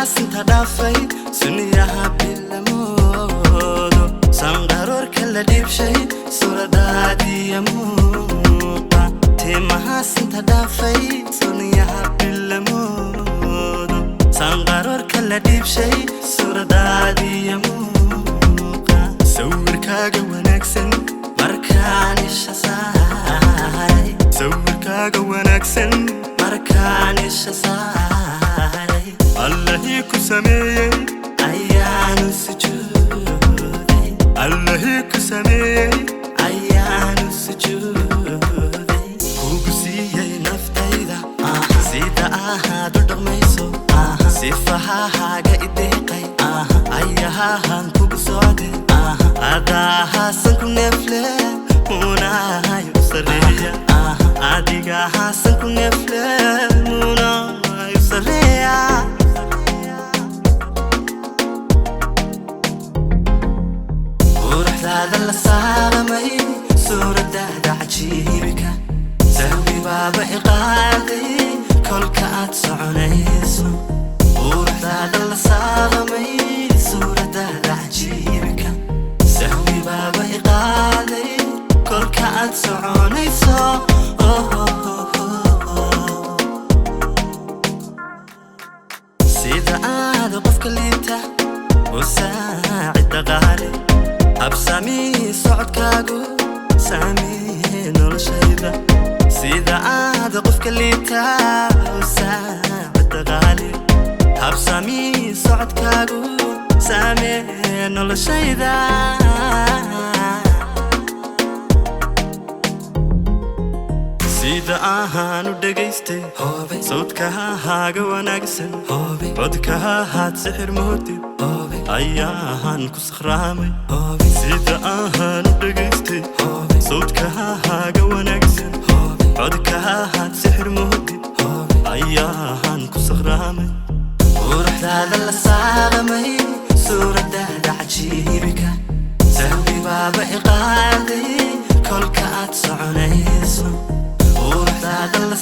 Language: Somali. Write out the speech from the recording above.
maxaasinta dhaafay sunniyaha bilamoodo sanqaroorka la dhiibshay suuradaadiya muuqa tii maxaasinta dhaafay sunniyaha bilamoodo sanqaroorka la dhiibshay suuradaadiya muuqa sawirkaaga wanaagsan markaan isha saaray sawirkaaga wanaagsan markaan isha saaray Allahi ku sameeyay ayaanu sujuuday Allahi ku sameeyay ayaanu sujuuday kugu siiyay naftayda sida ahaad u dhaqmayso sifahaaga ideeqay ayahaan kugu socday adahaasan ku neefle munaayo sareeya adiga haasan ku neefle munaayo sareeya وروحدادا لا صارمي suuradaada cajiibka sahwi baaba iqaaday kolka aad soconayso وروحدادا لا صارمي suuradaada cajiibka sahwi baaba iqaaday kolka aad soconayso sida aad qofka liita وساعد غالي أبسامي صعدكاغو سامي نولشيدا سيدا عاد قفك اللي تا وساعد غالي أبسامي صعدكاغو سامي نولشيدا سيدا آهانو دقيستي صوتكا هاغا وناقسن عدكا هات سحر موتي ayahan ku sakhraamay sida ahaan u dhageystay sawdkaaga wanaagsan codkaahaad sixir moodid ayahan ku sakhraamay quruxdaada la saaramay suuradaada cajiibka sahwi baaba iqaaday kolka aad soconayso quruxdaada la